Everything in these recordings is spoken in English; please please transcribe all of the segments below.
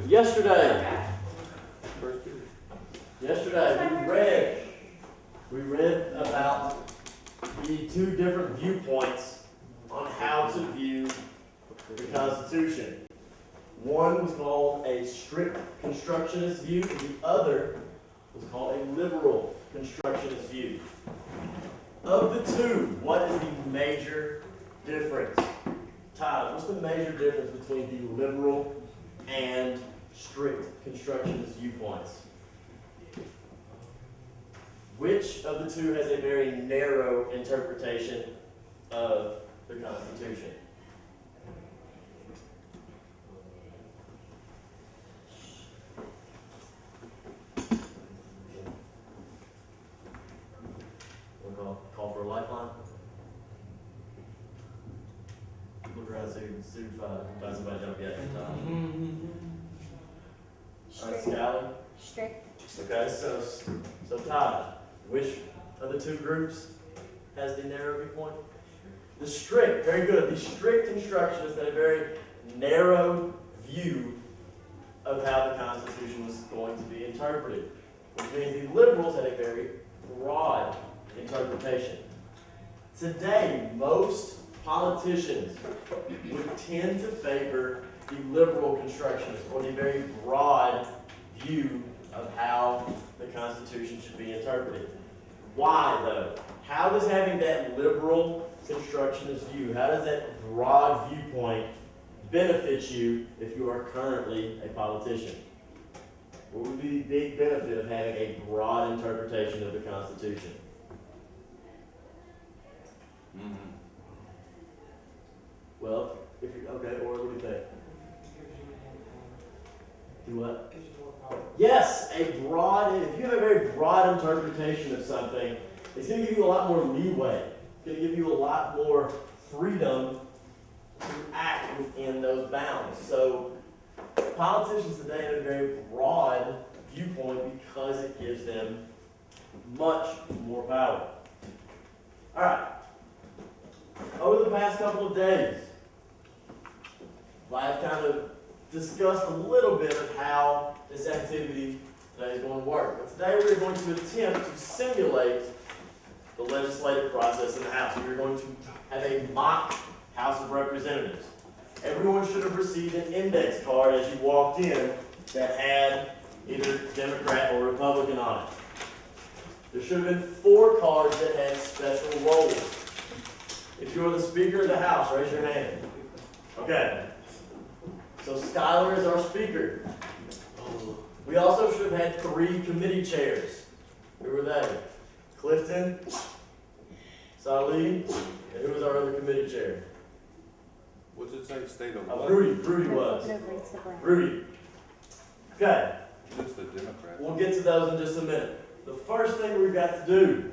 Yesterday we read about the two different viewpoints on how to view the Constitution. One was called a strict constructionist view, and the other was called a liberal constructionist view. Of the two, what is the major difference? Todd, what's the major difference between the liberal and strict constructionist viewpoints? Which of the two has a very narrow interpretation of the Constitution? We'll call for a lifeline. Look around, see if find somebody jump yet. Scally? Strict. Okay, so Todd, which of the two groups has the narrow viewpoint? The strict, very good. The strict constructionists had a very narrow view of how the Constitution was going to be interpreted, which means the liberals had a very broad interpretation. Today, most politicians would tend to favor the liberal constructionist, or the very broad view of how the Constitution should be interpreted. Why, though? How does having that liberal constructionist view, how does that broad viewpoint benefit you if you are currently a politician? What would be the big benefit of having a broad interpretation of the Constitution? Well, if you okay, or what do you think? Do what? Yes, if you have a very broad interpretation of something, it's going to give you a lot more leeway. It's going to give you a lot more freedom to act within those bounds. So politicians today have a very broad viewpoint because it gives them much more power. All right. Over the past couple of days, I've kind of discussed a little bit of how this activity today is going to work. But today we're going to attempt to simulate the legislative process in the House. We're going to have a mock House of Representatives. Everyone should have received an index card as you walked in that had either Democrat or Republican on it. There should have been 4 cards that had special roles. If you are the Speaker of the House, raise your hand. Okay. So Skylar is our Speaker. We also should have had 3 committee chairs. Who were they? Clifton, Salih, and who was our other committee chair? What's it say? State of Rudy was. Rudy. Okay. Just a Democrat. We'll get to those in just a minute. The first thing we've got to do,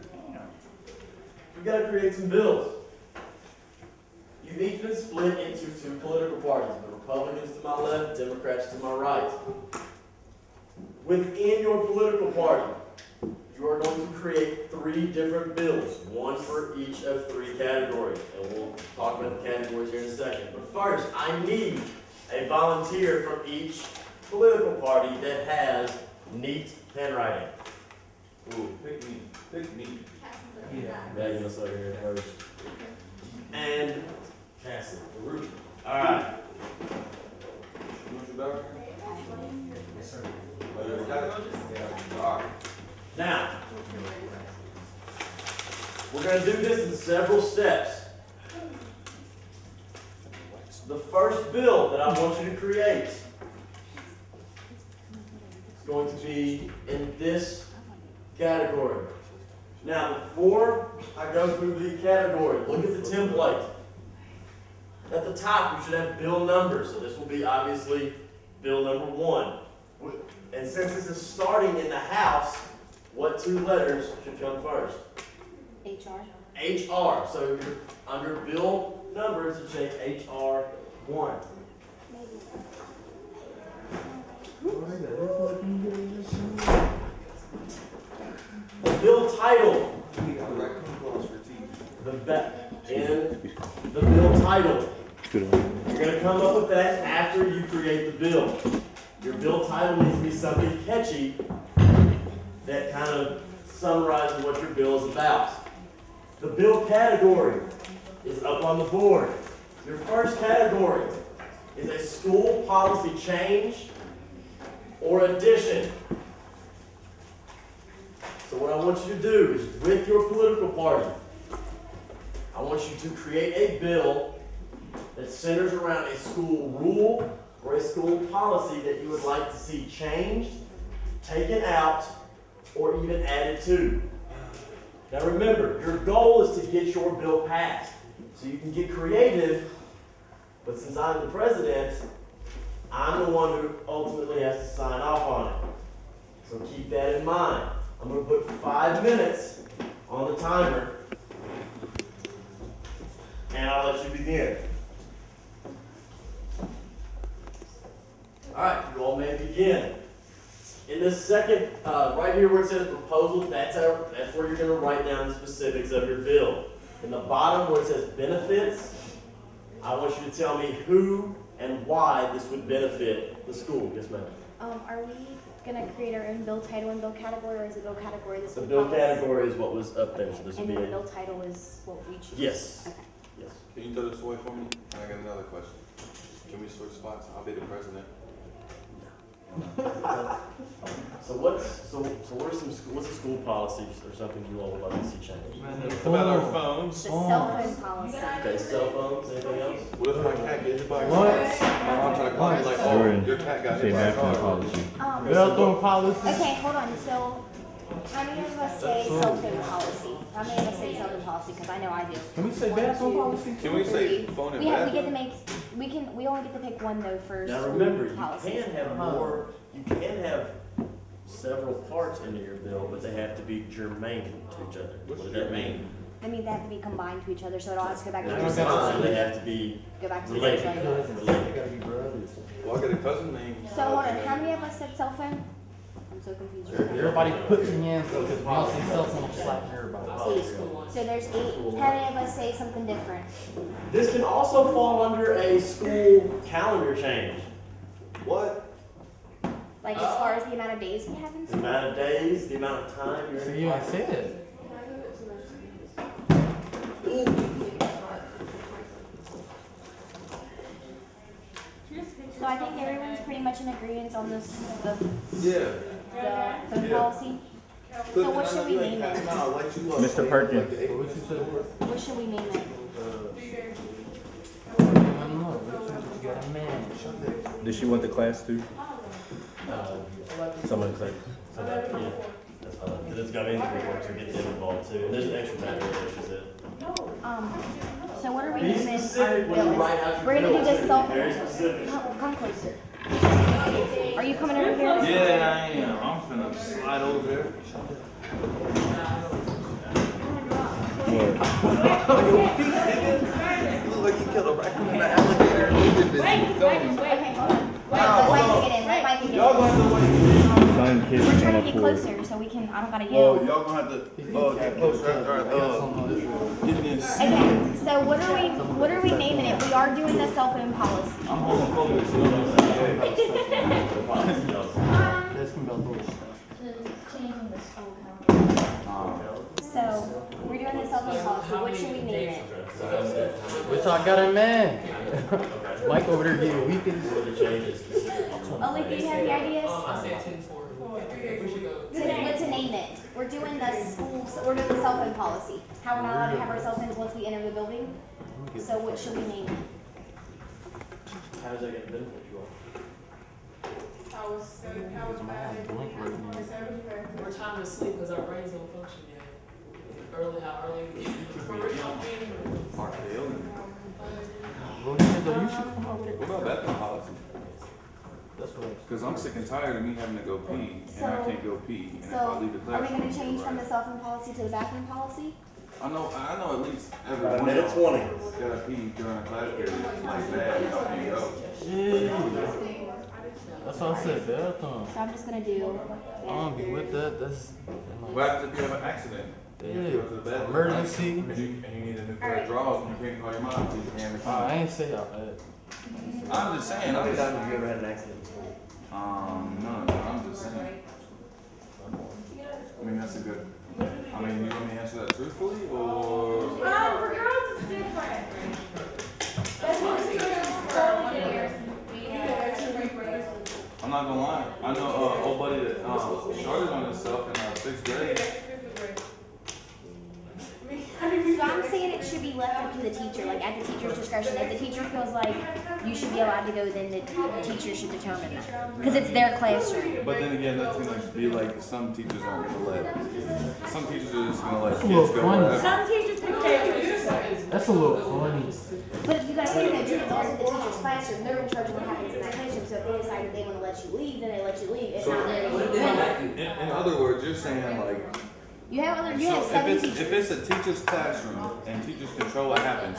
we've got to create some bills. You've each been split into 2 political parties, the Republicans to my left, Democrats to my right. Within your political party, you are going to create 3 different bills, one for each of 3 categories. And we'll talk about the categories here in a second. But first, I need a volunteer from each political party that has neat handwriting. Ooh, pick me. Pick me. Megan will start here first. And Cassie. Rudy. All right. Yes, sir. All right. Now, we're going to do this in several steps. The first bill that I want you to create is going to be in this category. Now, before I go through the category, look at the template. At the top, you should have bill numbers. So this will be obviously bill number 1. And since this is starting in the House, what 2 letters should come first? HR. HR. So you're under bill numbers, you take HR 1. Bill title. In the bill title. You're going to come up with that after you create the bill. Your bill title needs to be something catchy that kind of summarizes what your bill is about. The bill category is up on the board. Your first category is a school policy change or addition. So what I want you to do is, with your political party, I want you to create a bill that centers around a school rule or a school policy that you would like to see changed, taken out, or even added to. Now remember, your goal is to get your bill passed. So you can get creative, but since I'm the president, I'm the one who ultimately has to sign off on it. So keep that in mind. I'm going to put 5 minutes on the timer, and I'll let you begin. All right, you all may begin. In this second, right here where it says proposal, that's where you're going to write down the specifics of your bill. In the bottom where it says benefits, I want you to tell me who and why this would benefit the school. Yes, ma'am. Are we gonna create our own bill title and bill category, or is the bill category this? The bill category is what was up there, so this would And be then the it. bill title is what we choose? Yes. Okay. Yes. Can you throw this away for me? I got another question. Can we switch spots? I'll be the president. So what's a school policy or something you all would like to see changed? About our phones. The cell phone policy. Okay, cell phones, anything else? What if my cat gets hit by a car? What? My mom tried to call me like, oh, your cat got hit by a car. Bell phone policy. Okay, hold on, so, how many of us say cell phone policy? How many of us say cell phone policy, because I know I do. Can we say bathroom policy? Can we say phone and We get to bathroom? make, we only get to pick one though for Now school remember, you policies. can have more, you can have several parts into your bill, but they have to be germane to each other. What does that mean? I mean, they have to be combined to each other, so it all has to go back to Not the Okay. combined, they same. have to be Go back to the related. same. Related. Well, I got a cousin named. So hold on, how many of us said cell phone? I'm so confused. Everybody put your hands up because we don't see cell phone slap everybody. See, so there's 8, how many of us say something different? This can also fall under a school calendar change. What? Like as far as the amount of days we have in The school? amount of days, the amount of time you're So in you class. ain't said it. So I think everyone's pretty much in agreement on this, Yeah. the phone policy. So what should we name it? Mr. Perkins. What you said? What should we name it? I don't know. You got a man. Does she want the class too? Someone say, so that, yeah, that's fine. Because it's got anything work to get them involved too. And there's an extra matter that she said. So what are we Be naming our specific when you bill? write out your We're gonna bill, do this too. cell Be very phone. specific. Come closer. Are you coming over here? Yeah, I am. I'm finna slide over there. You look like you killed a raccoon and an alligator. Okay, hold on. Let Mike get in, let Mike get Y'all in. gonna have to wait. Sign kids We're trying can't to get afford. closer so we can, I don't gotta Oh, yell. y'all gonna have to, get closer after get this. Okay, so what are we naming it? We are doing the cell phone policy. I'm homophobic. That's gonna be a little. So, we're doing the cell phone policy. What should we name it? Which I got a man. Mike over there getting weakened. What are the changes? Ollie, do you have the ideas? I said 10-4. We should go. What to name it? We're doing the schools, we're doing the cell phone policy. How we're not allowed to have our cell phones once we enter the building. So what should we name it? How's that gonna benefit you all? We're time to sleep because our brains don't function yet. How early we get. For real, You should come over there. What about bathroom policy? That's what. Cause I'm sick and tired of me having to go pee, and I can't go pee, and if I So, leave the are we classroom. gonna change from the cell phone policy to the bathroom policy? I know at least every About a one minute of 20. y'all gotta pee during a class period, like that, y'all can't go. Yeah. That's what I said, bathroom. So I'm just gonna do. I don't be with that. That's. What happens if you have an accident? Then you have to go to the bathroom. Emergency. And you need a new pair of drawers, and you can't call your mom, because you can't I ain't say all that. I'm just saying, How I'm many just, times have you ever had an accident before? No, I'm just saying. I mean, that's a good. I mean, you want me to answer that truthfully, or? For girls, it's different. That's what's I'm not gonna lie. I know old buddy that started on this stuff in 6th grade. So I'm saying it should be left up to the teacher, like at the teacher's discretion. If the teacher feels like you should be allowed to go, then the teacher should determine that. Because it's their classroom. But then again, that's gonna be like some teachers aren't gonna let. Some teachers are just gonna let That's a little kids go funny. wherever. Some teachers pick favorites. That's a little funny. But you gotta think that it's also the teacher's classroom. They're in charge of what happens in that classroom. So if they decide that they want to let you leave, then they let you leave. If not, they're going to In other words, you're saying like. You have So seven if teachers. it's a teacher's classroom and teachers control what happens,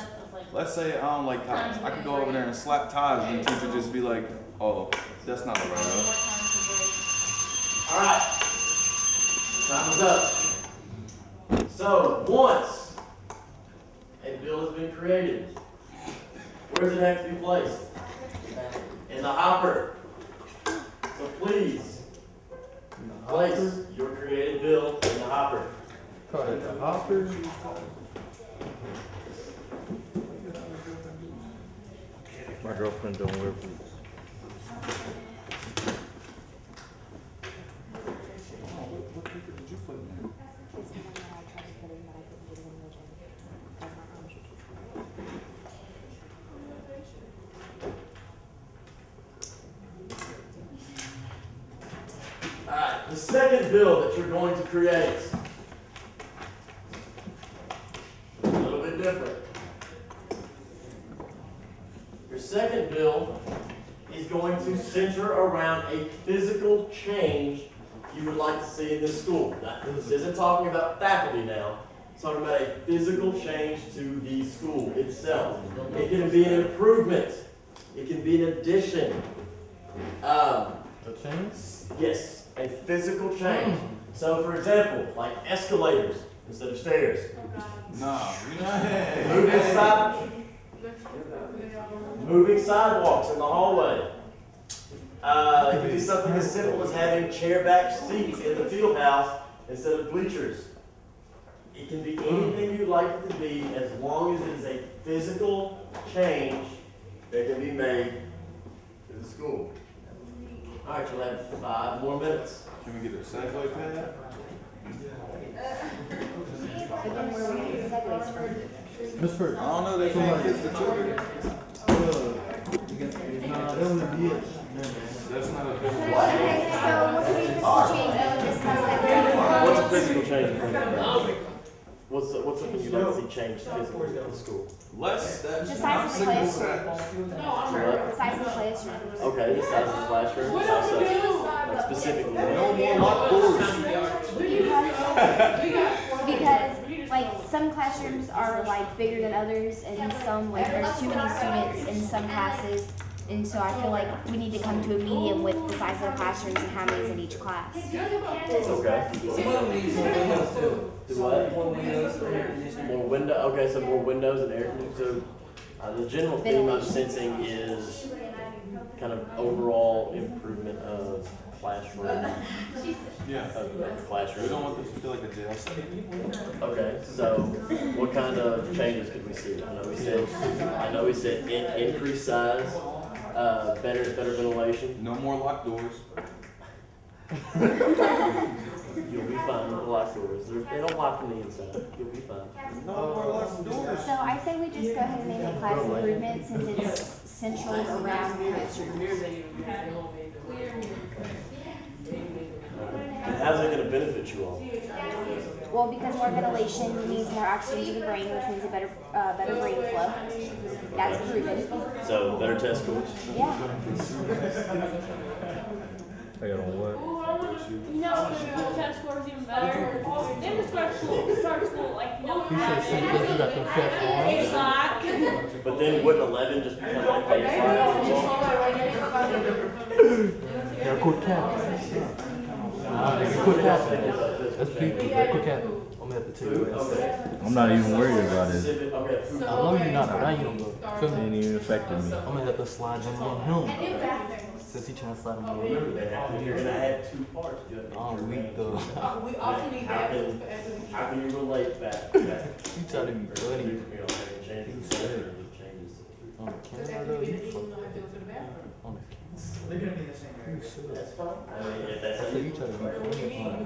let's say I don't like ties. I could go over there and slap ties and the teacher just be like, oh, that's not the right way. Alright. Time is up. So, once a bill has been created, where does it have to be placed? In the hopper. So please, place your created bill in the hopper. Call it the hopper. My girlfriend don't wear boots. What paper did you put in there? Alright, the second bill that you're going to create. A little bit different. Your second bill is going to center around a physical change you would like to see in this school. Now, this isn't talking about faculty now. It's talking about a physical change to the school itself. It can be an improvement. It can be an addition. A change? Yes, a physical change. So, for example, like escalators instead of stairs. Nah, you know, Moving sidewalks in the hallway. It could be something as simple as having chair-back seats in the field house instead of bleachers. It can be anything you'd like it to be as long as it is a physical change that can be made to the school. All right, you'll have 5 more minutes. Can we get a Segway pad? But then where are we going to get the segues from? Miss First. I don't know, they can't kiss the children. That's not a big one. Okay, so what can we physical change that would discuss that? What's a physical change? What's something you'd like to see changed physically in the school? Less. The size of the classroom. What? The size of the classroom. Okay, the size of the classroom. How so? Like specifically. No more locked doors. Because like some classrooms are like bigger than others, and some like there's too many students in some classes, and so I feel like we need to come to a medium with the size of the classrooms and how many is in each class. Okay. Do what? More window. Okay, so more windows and air conditioning. So the general theme I'm sensing is kind of overall improvement of classroom. Yeah. We Classroom. don't want this to feel like a jail cell. Okay, so what kind of changes could we see? I know we said increased size, better ventilation. No more locked doors. You'll be fine with the locked doors. They don't lock from the inside. You'll be fine. No more locked doors. So I say we just go ahead and make a class improvement since it's central around classrooms. How's it going to benefit you all? Well, because more ventilation means more oxygen to the brain, which means a better brain flow. That's proven. So better test scores. Yeah. I got on what? You know, the test scores even better. Then we start school, like, you know, He said something because you got the fat arms. it's like, But then wouldn't 11 just become like baseline? Yeah, quit capping. Quit capping. That's people. Quit capping. I'm gonna have to tell you what. I'm not even worried about it. Okay. I know you're not. Now you don't go. Feel It me? ain't even affecting me. I'm gonna have to slide them on him. Since he trying to slide him over. Remember that, if you're gonna add two parts, you have to. Oh, weak though. We also need How that. can- How can you relate back to that? You trying to be funny. You know, having changes, He said. changes. On the But camera that though, could be you the fuck. evening when I have to go to the bathroom. On the camera. They're gonna be in the same You area. should. That's fine. I mean, if that's So how you you try to be funny on the camera.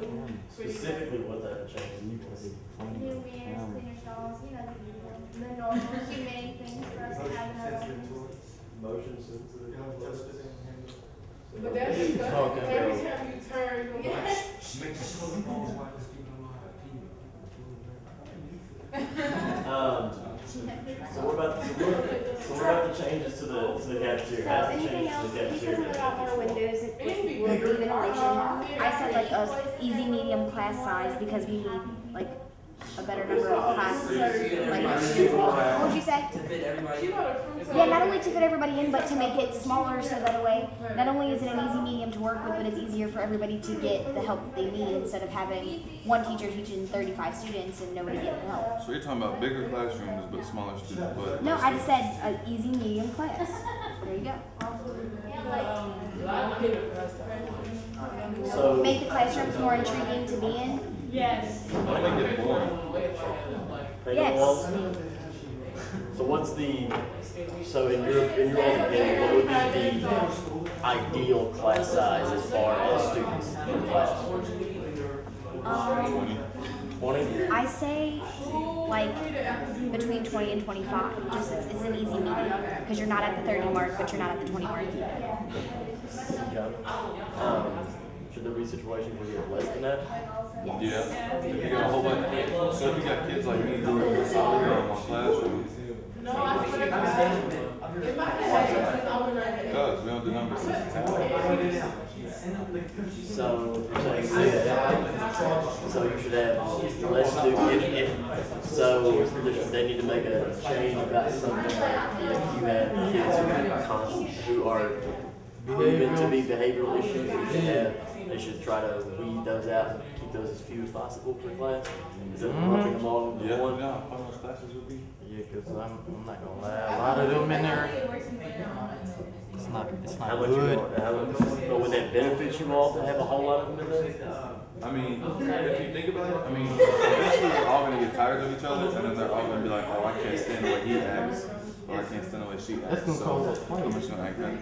specifically what that changes. You try to be funny New on the mirrors, camera. cleaner stalls, you know, the normal humane things for us to have in our lives. Motion sensitive. But that's just Okay. every time you turn, you're like, So what about the changes to the cafeteria? So How's the anything changes else, to the he said cafeteria? something about more windows with ventilation. I said like a easy medium class size because we need like a better number of classes. Like, what would you say? To fit everybody. you know, the fruits Yeah, not only to fit everybody in, but to make it smaller so that way, not only is it an easy medium to work with, but it's easier for everybody to get the help that they need instead of having one teacher teaching 35 students and nobody getting the help. So you're talking about bigger classrooms but smaller students, but. No, I just said an easy medium class. There you go. So, Make the classrooms more intriguing to be in. Yes. Don't make it boring. paint Yes. the walls. So what's so in your own opinion, what would be the ideal class size as far as students in the class? 20? I say like between 20 and 25. Just it's an easy medium because you're not at the 30 mark, but you're not at the 20 mark either. Okay. Should there be situations where you're less than that? Yeah. If you got a whole bunch, so if you got kids like me who are solid in my classroom, No, I feel like in my head, I would like because we don't do number 6 to 10. So you're saying so you should have less students they need to make a change about something like if you have kids who are proven to be behavioral issues, they should try to weed those out and keep those as few as possible per class. Instead of lumping them all into Yeah, one. you know how fun those classes would be? Yeah, cause I'm not gonna lie, a lot of them in there, it's not How much good. but would that benefit you all to have a whole lot of them in there? I mean, if you think about it, I mean, eventually we're all gonna get tired of each other, and then they're all gonna be like, oh, I can't stand the way he acts, or I can't stand the way she acts. That's gonna cause us I'm fights. just gonna act like,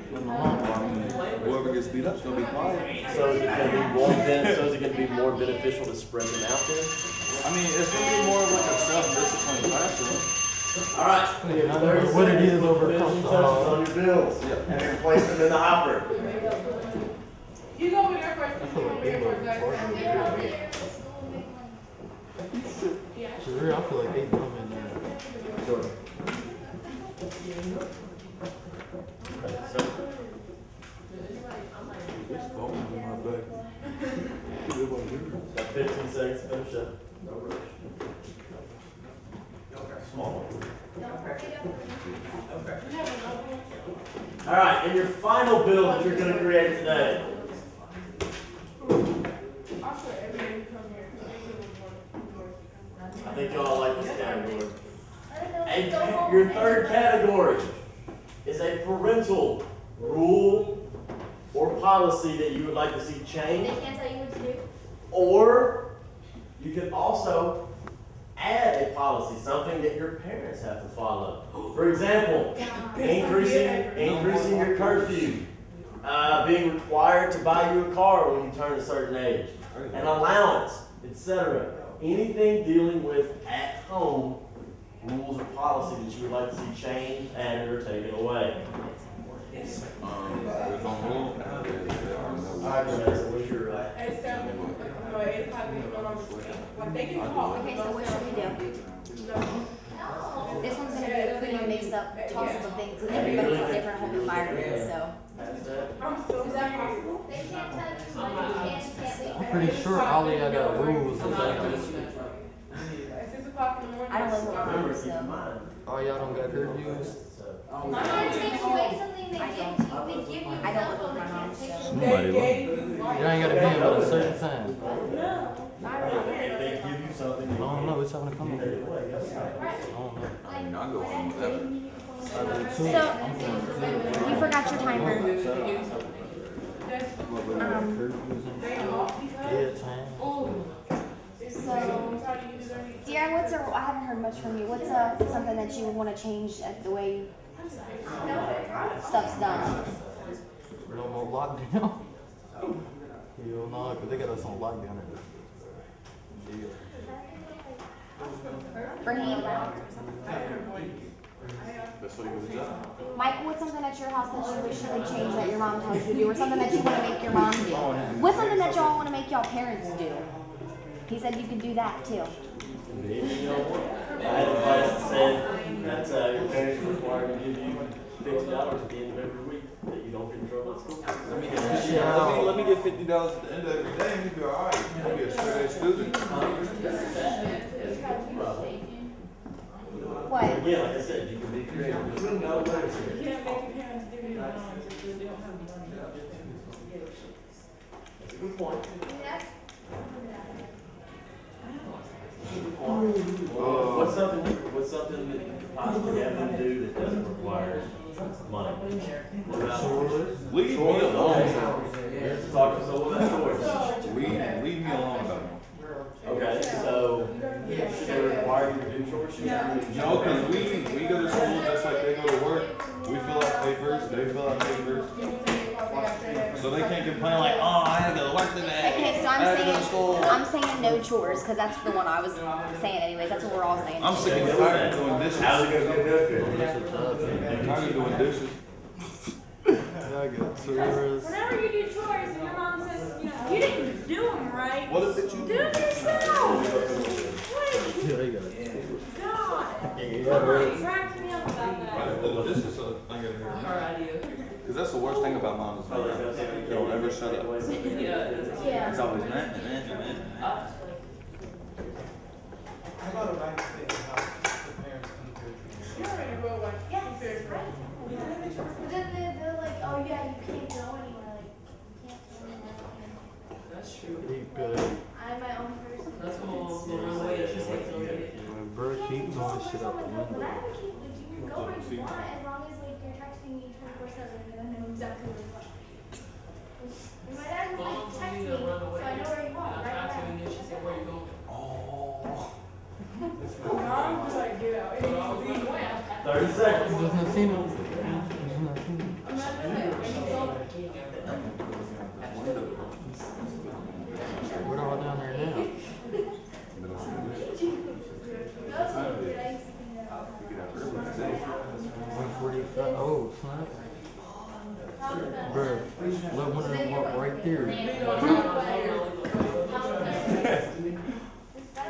whoever gets beat up's gonna be quiet. So is it gonna be more beneficial to spread them out there? I mean, it's gonna be more of like a self-disciplined classroom. All right. I don't know what it is over across the hall. on your bills and then place them in the hopper. You go over there first. You go over there first. For real, I feel like they dumb in there. Sure. This phone in my back. Got 15 seconds to finish up. No rush. Small one. All right, and your final bill that you're going to create today. I think y'all like this category. Your third category is a parental rule or policy that you would like to see changed. They can't tell you what to do. Or you could also add a policy, something that your parents have to follow. For example, increasing your curfew, being required to buy you a car when you turn a certain age, an allowance, etc. Anything dealing with at-home rules or policy that you would like to see changed, added, or taken away. There's no rule. Alright, Vanessa, what's your At 7, 8 o'clock, we go on the like they can talk. Okay, so what should we do? This one's gonna be a pretty mixed up toss up of things because everybody has different home environments, so. I'm so sorry. I'm pretty sure all of y'all got rules and stuff. At 6 o'clock in the morning. I don't live with my Remember, mom, keep in so. mind. All y'all don't got curfews? I don't live with my mom, so. Somebody will. You ain't gotta be in by a certain time. If they give you something, I don't know, it's having to come take up. it away. I don't know. I mean, I'll go on whatever. So, you forgot your timer. Yeah, time. So, Deanna, I haven't heard much from you. What's something that you would want to change at the way stuff's done? No more lockdown. Hell no, because they got us on lockdown. Raheem? That's what you would job. Michael, what's something at your house that you wish you would change that your mom tells you to do, or something that you want to make your mom do? What's something that y'all want to make y'all parents do? He said you could do that too. I had a class that said that your parents are required to give you $50 at the end of every week that you don't get in trouble at school. Let me get $50 at the end of every day and you'll be alright. You'll be a straight A student. What? Again, like I said, you can be creative. You can know what it's You can't make your parents give you loans if they don't have the money. That's a good point. What's something that you could possibly have them do that doesn't require money? What about Leave me alone. Talk to someone about chores. Leave me alone about it. Okay, so should they require you to do chores? No, because we go to school just like they go to work. We fill out papers, they fill out papers. So they can't complain like, oh, I had to go to work today. Okay, so I had to go to school. I'm saying no chores, because that's the one I was saying anyways. That's what we're all saying. I'm sick and tired of doing dishes. How's it gonna get good for you? I'm tired of doing dishes. I got chores. Whenever you do chores and your mom says, you know, you didn't do them right. What is it you Do them yourself. Yeah, they got it. God. Yeah, Mama bro. cracked me up about I that. did the dishes, so I gotta hear. Hard idea. Because that's the worst thing about mom is they don't ever shut up. Yeah. It's always man. I got a nice thing how the parents come to You already wrote like Yes, fair right. But then they're like, oh yeah, you can't go anywhere. Like, you can't go anywhere. That's true. Eat good. I'm my own person. That's the whole way that she says so. Bro, keep throwing shit out the But window. I don't keep, like, you can go where you want as long as like you're texting me 24/7 and I know exactly where you are. And my dad was Mom like, told text me me, to run so away. I know where you are, I right tried to, now. and then she said, where you going? Mom was like, get out. So I was running away. 30 seconds. He does not see me. We're all down there now. 145. Oh, snap. Bruh, let one of them walk right there.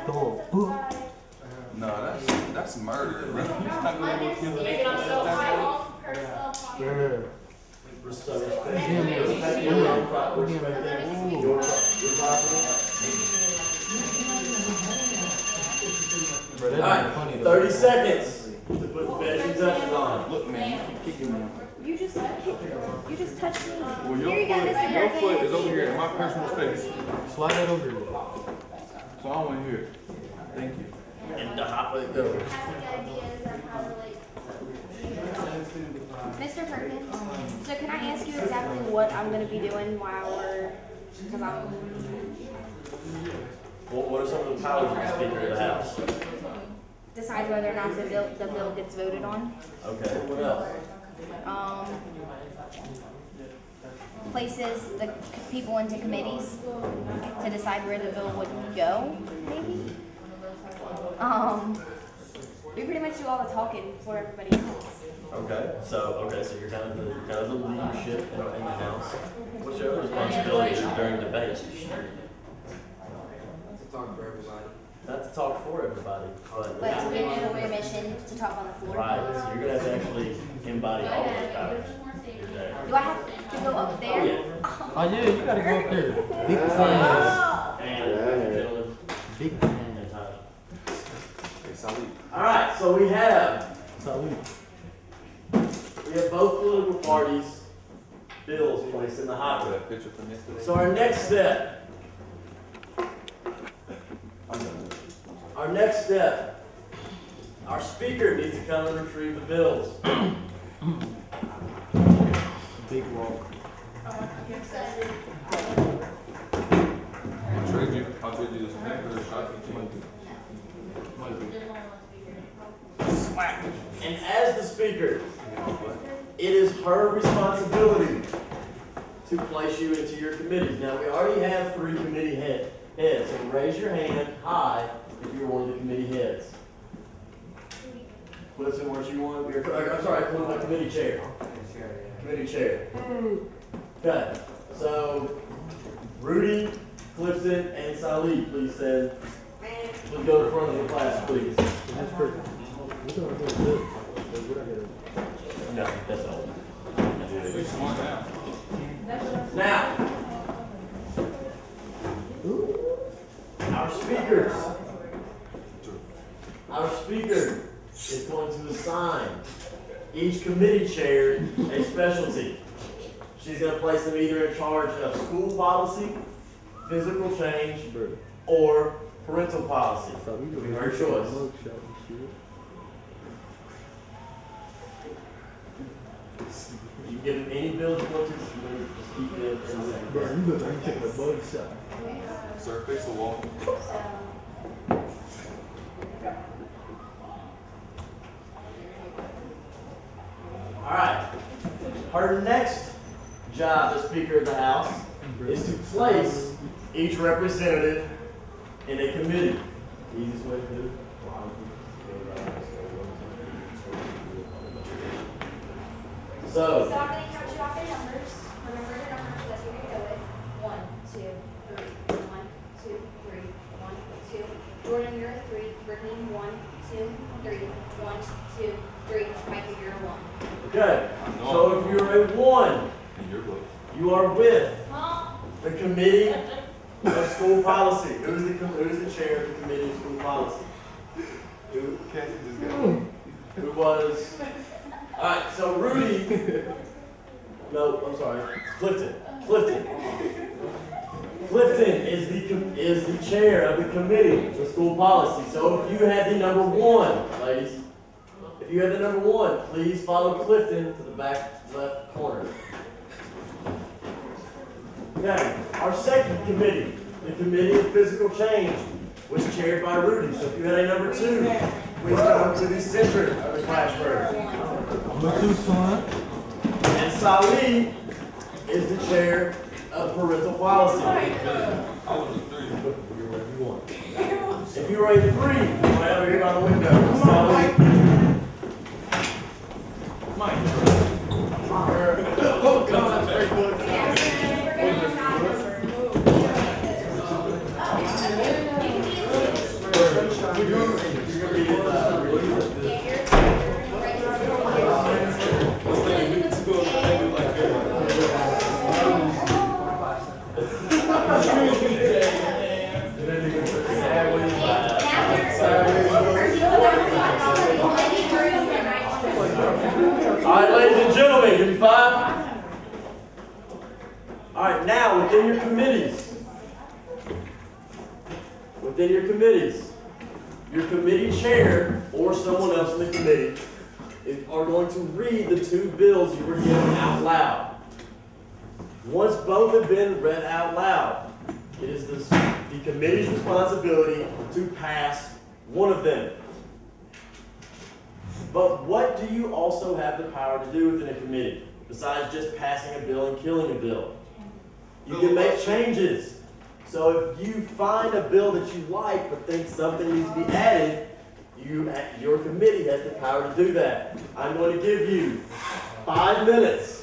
Oh, No, that's murder, bro. You're not gonna go kill Make it on so high, personal bruh. Respect your property. Bro, that Alright, ain't funny though. 30 seconds to put the finishing touches on. Look, man, you keep kicking me. You just touched me. Well, Here you go, Mr. your Perkins. foot is over here in my personal space. Slide that over here. So I want to hear it. Thank you. And the hopper it goes. having ideas on how to like Mr. Perkins, so can I ask you exactly what I'm going to be doing while we're, because I'm, What are some of the powers of the Speaker of the House? decide whether or not the bill gets voted on. Okay, what else? Places the people into committees to decide where the bill would go, maybe. We pretty much do all the talking before everybody else. Okay, so you're kind of the leadership in the House. What's your other responsibilities during debate? Not to talk for everybody, But to give you your mission to talk on the floor. right. So you're gonna have to actually embody all those powers. Do I have to go up there? Oh yeah, you gotta go up there. Big fan. And gentlemen, Big fan. and time. Hey, salute. All right, so we have Salute. both political parties' bills placed in the hot room. That picture from yesterday. So our next step. Our speaker needs to come and retrieve the bills. Big walk. I'll trade you this pack for the shot. And as the speaker, it is her responsibility to place you into your committees. Now, we already have 3 committee heads, so raise your hand high if you're one of the committee heads. Clifton, what you want? I'm sorry, the committee chair. Committee chair. Okay, so Rudy, Clifton, and Salih, please stand. Please go to the front of the class, please. No, that's all. Now, our speaker is going to assign each committee chair a specialty. She's going to place them either in charge of school policy, physical change, or parental policy. Her choice. You can give them any bills you want to, just keep them in the same place. You look like you're taking a bug shot. Sir, face the wall. All right. Her next job as Speaker of the House is to place each representative in a committee. Easiest way to do it. So I'm going to count you off your numbers. Remember the numbers, that's what you're going to go with. 1, 2, 3. 1, 2, 3. 1, 2. Jordan, you're a 3. Brittany, 1, 2, 3. 1, 2, 3. Michael, you're a 1. okay. So if you're a 1, you are with the committee of school policy. Who's the chair of the committee of school policy? Who was? All right. So Rudy. No, I'm sorry. Clifton. Clifton is the chair of the committee of school policy. So if you had the number 1, ladies, if you had the number 1, please follow Clifton to the back left corner. Okay, our second committee, the Committee of Physical Change, was chaired by Rudy. So if you had a number 2, please come to the center of the classroom. Number 2, son. And Salih is the chair of parental policy. If you were a 3, right over here by the window, Salih. Mike. Oh, God, that's very good. All right, ladies and gentlemen, give me 5. All right, now within your committees, your committee chair or someone else in the committee are going to read the 2 bills you were given out loud. Once both have been read out loud, it is the committee's responsibility to pass one of them. But what do you also have the power to do within a committee, besides just passing a bill and killing a bill? You can make changes. So if you find a bill that you like but think something needs to be added, your committee has the power to do that. I'm going to give you 5 minutes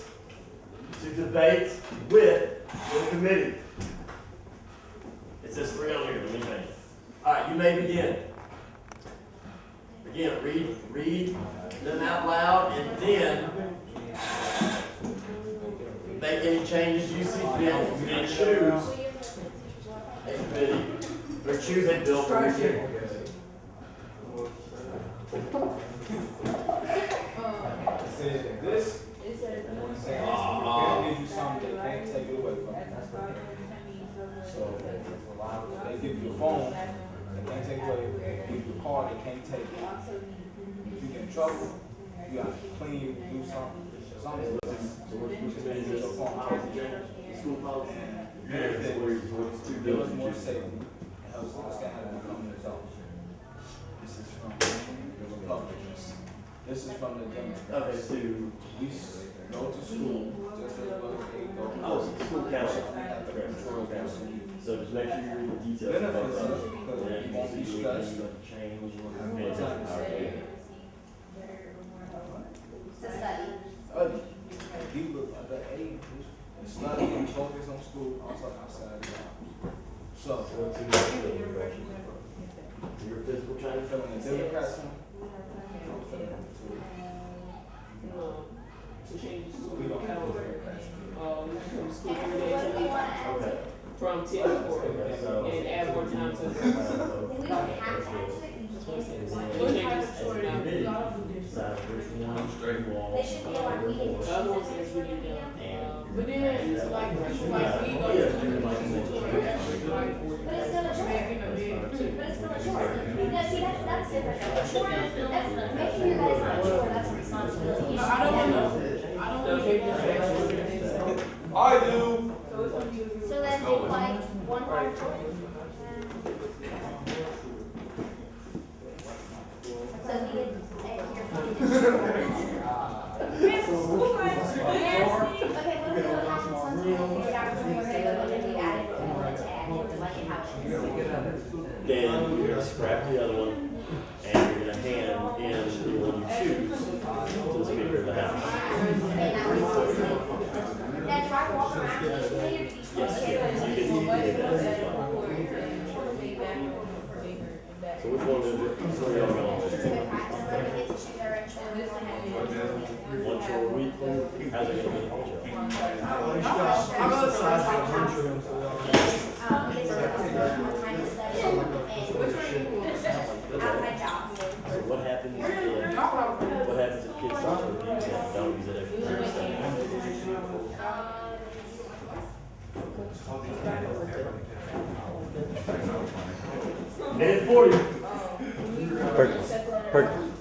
to debate with your committee. It says 3 on here. Let me think. All right, you may begin. Again, read them out loud, and then make any changes you see fit, and choose a committee, or choose a bill for your committee. This gives you something they can't take it away from you. So they give you a phone, they can't take it away. They give you a car, they can't take it. If you get in trouble, you got to clean, do something. some of So it. which committee is this? Policy change? School policy? Give us more safety, and helps understand how to become an adult. This is from the Republicans. This is from the Democrats. Okay, to, We go to school, just as well as they go. oh, school council. We have to control that. So just make sure you read the details. Benefits about us that. because Yeah, we won't be you see stressed. change. More time to study. To study. People at the age, study and focus on school, also outside the house. So, So what's your direction? Your physical I'm change? feeling the Democrats one. I'm feeling them too. To change the We school don't have the calendar, Democrats. from school And 3 days a what do you week, want to add to Okay. it? from 10 to 4, Okay, so. and add more time to the. We don't have to add to it, you just What can't. changes? Decide which one you all. They should be allowed meetings. The other one says we need them, but then it's like, people like me go to But it's still a choice. But it's still a choice. No, see, that's different. That's making your guys not sure, that's a responsibility. You I should don't be- know. I don't want to take this. I do. So then do like one part choice. So we could, hear okay, what happens once we figure out who we're gonna go with, we add it, what we want to add, or like it happens. Then you're gonna scrap the other one, and you're gonna hand in the one you choose to the Speaker of the House. Then try to walk around each committee or each Yes, you can do that as well. So which one is it? Which one are y'all going with? Then we get to choose our own chore. One chore a week? How's it gonna be? It's more time to study and outside jobs. So what happens if kids don't use it every Thursday? Minute 40. Perkins. Perkins.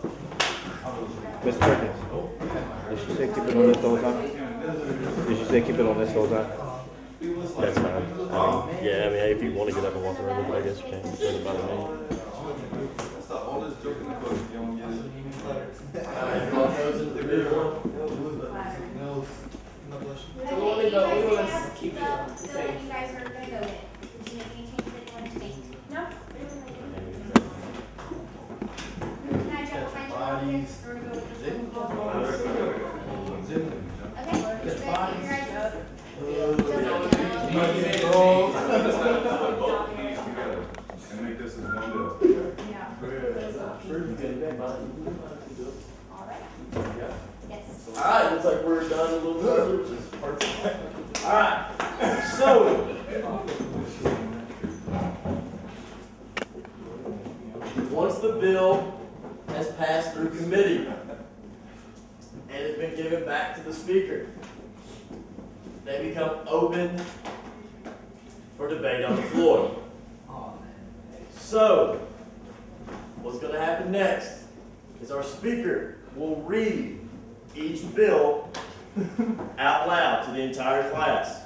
Miss Perkins. Did she say keep it on this whole time? Did she say keep it on this whole time? That's fine. Yeah, I mean, if you want to get up and walk around with it, I guess you can. It doesn't bother me. That's the oldest joke in the book. You don't get it. Alright, all those in the middle. So we want to go, we want to keep it the the bill same. you guys are gonna go with. Did you make any changes that you wanted to make? No? Can I jump behind you on this or go with this one? Okay, did you guys get your guys'? And make this as one bill. Alright. Yes. Alright, looks like we're done a little early, which is perfect. Alright, so. Once the bill has passed through committee and has been given back to the Speaker, they become open for debate on the floor. So, what's going to happen next is our Speaker will read each bill out loud to the entire class.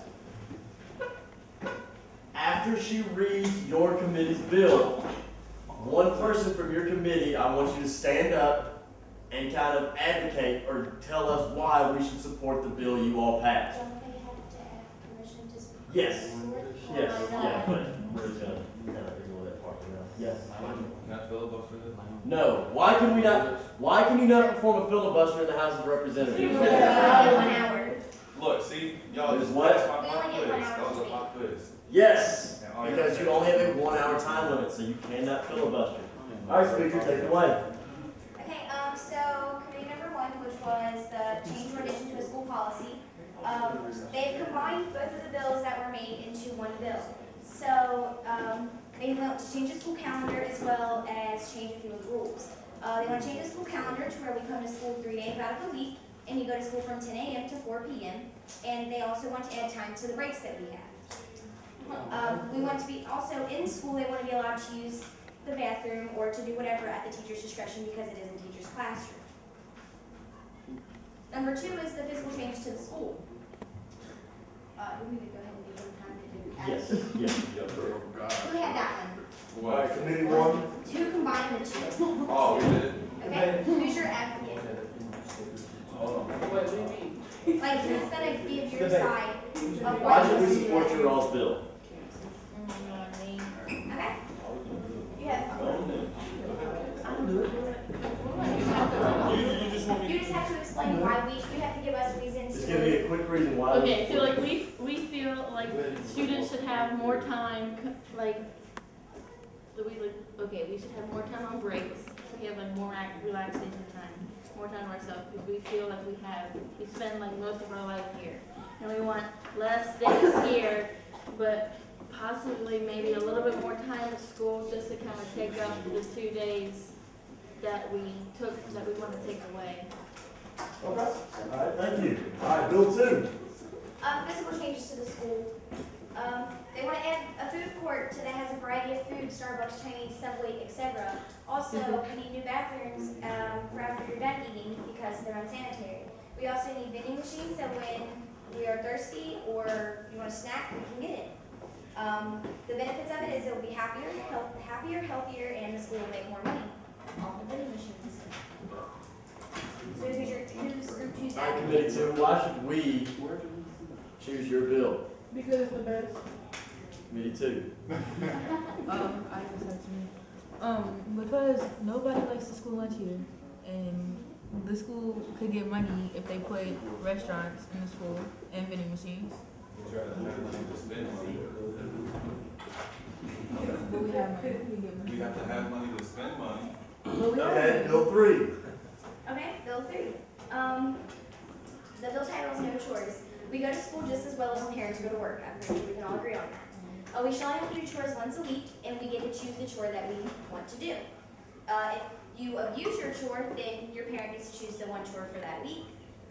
After she reads your committee's bill, one person from your committee, I want you to stand up and kind of advocate or tell us why we should support the bill you all passed. Don't they have to ask permission to speak? Yes. Yes, yeah, but we're just gonna kind of ignore that part for now. Yes. Not filibuster. No. Why can you not perform a filibuster in the House of Representatives? We only get 1 hour. Look, see, y'all just What? passed my We pop only get quiz. 1 hour That was to a speak. pop quiz. Yes, because you only have a 1 hour time limit, so you cannot filibuster. All right, Speaker, take it away. Okay, so committee number 1, which was the change or addition to a school policy, they've combined both of the bills that were made into one bill. So they want to change the school calendar as well as change a few of the rules. They want to change the school calendar to where we come to school 3 days out of the week, and you go to school from 10 a.m. to 4 p.m. And they also want to add time to the breaks that we have. We want to be also in school. They want to be allowed to use the bathroom or to do whatever at the teacher's discretion because it is a teacher's classroom. Number 2 is the physical changes to the school. We need to go ahead and give them time to do. Yes, yes. Who had that one? All right, committee 1. 2 combined the 2. Oh, we did. Okay, who's your advocate? What do you mean? Like, who's gonna give your side of Why what should we you support your all's bill? Okay? You have, You just want me you just have to explain why you have to give us reasons. Just give me a quick reason why. Okay, so like we feel like students should have more time, we should have more time on breaks. We have like more relaxation time, more time to ourselves, because we feel like we spend like most of our life here. And we want less days here, but possibly maybe a little bit more time at school, just to kind of take up the 2 days that we want to take away. Okay, all right, thank you. All right, bill 2. Physical changes to the school. They want to add a food court that has a variety of food, Starbucks, Chinese, Subway, etc. Also, we need new bathrooms for after you're done eating because they're unsanitary. We also need vending machines so when we are thirsty or you want a snack, we can get it. The benefits of it is it will be happier, healthier, and the school will make more money off the vending machines. So who's group 2's All right, advocate? committee 2, why should we choose your bill? Because it's the best. Committee 2. I just have to. Because nobody likes the school lunch here, and the school could get money if they put restaurants in the school and vending machines. But we have money. We have to have money to spend money. But we Okay, have bill 3. Okay, bill 3. The bill title is no chores. We go to school just as well as parents go to work. I'm pretty sure we can all agree on that. We shall only do chores once a week, and we get to choose the chore that we want to do. If you abuse your chore, then your parent gets to choose the one chore for that week.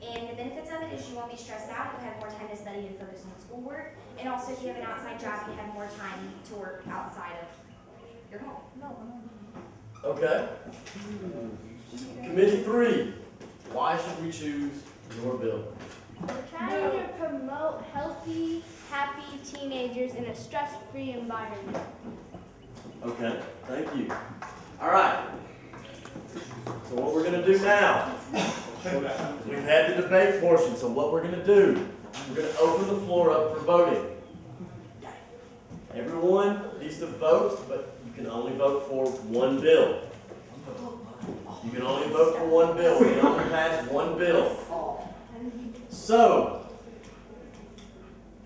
And the benefits of it is you won't be stressed out, you have more time to study and focus on schoolwork. And also, if you have an outside job, you have more time to work outside of your home. Okay. Committee 3, why should we choose your bill? We're trying to promote healthy, happy teenagers in a stress-free environment. Okay, thank you. All right. So what we're going to do now, we've had the debate portion, so what we're going to do, we're going to open the floor up for voting. Everyone needs to vote, but you can only vote for one bill. You can only vote for one bill. We can only pass one bill. So,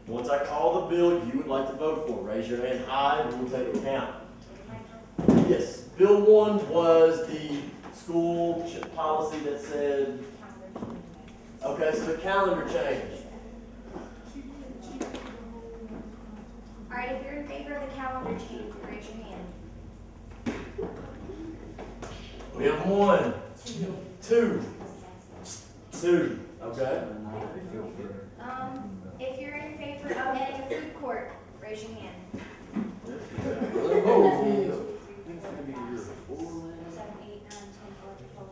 once I call the bill you would like to vote for, raise your hand high and we'll take a count. Yes, Bill 1 was the school policy that said, okay, so the calendar changed. All right, if you're in favor of the calendar change, raise your hand. We have 1, 2, okay? If you're in favor of adding a food court, raise your hand. 7, 8, 9, 10, 11, 12,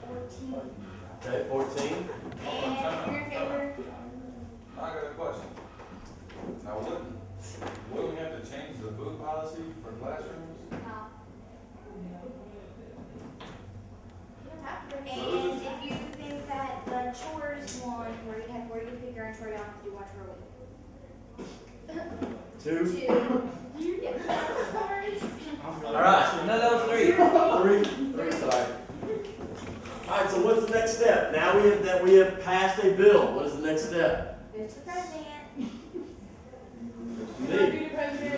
13, 14. Okay, 14. And if you're in favor, I got a question. Now, wouldn't we have to change the food policy for classrooms? and if you think that the chores one, where you pick your own chore, you don't have to do one chore a week. 2. 2. Yeah. All right. No, 3. 3, sorry. All right, so what's the next step? Now we have passed a bill. What is the next step? Mr. President. Me.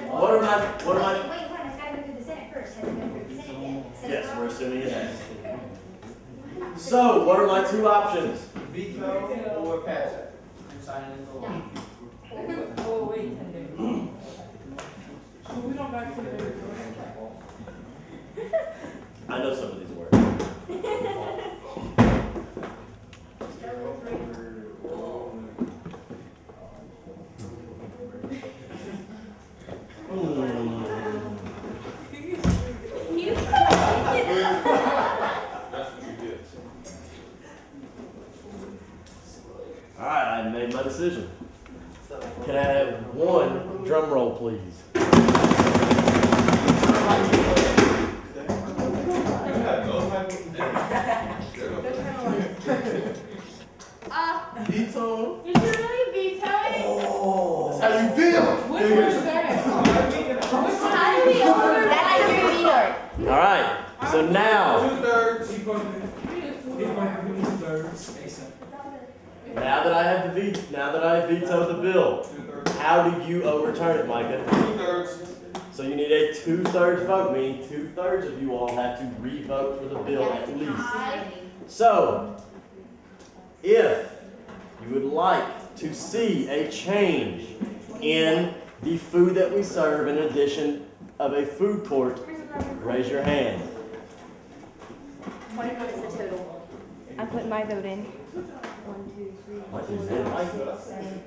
What am I? Wait, it's gotta go through the Senate first. Has it been through the Senate yet? Yes, we're assuming it has. So, what are my 2 options? Veto or pass it. I'm signing into law. Oh, wait. So we don't back to the I know some of these words. All right, I made my decision. Can I have one drum roll, please? Veto. Did you really veto it? Oh, that's how you feel. Which one is that? How do we override That's the your veto. All right. So now, now that I have now that I vetoed the bill, how do you overturn it, Micah? 2/3. So you need a 2/3 vote, meaning 2/3 of you all have to re-vote for the bill at least. So, if you would like to see a change in the food that we serve in addition of a food court, raise your hand. What is the total? I'm putting my vote in. 1, 2, 3, 4, 5, 6, 7,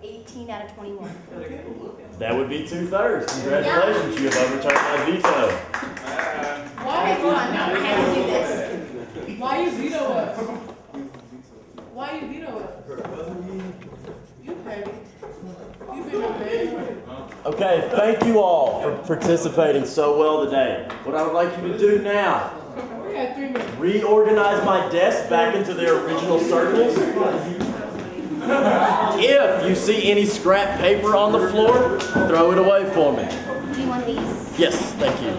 18 out of 21. That would be 2/3. Congratulations, you have overturned my veto. Why Hold on, no, I have to do this. Why you veto us? Why you veto us? You petty. You been a man. Okay, thank you all for participating so well today. What I would like you to do now, We had 3 minutes. reorganize my desk back into their original circles. If you see any scrap paper on the floor, throw it away for me. Do you want these? Yes, thank you.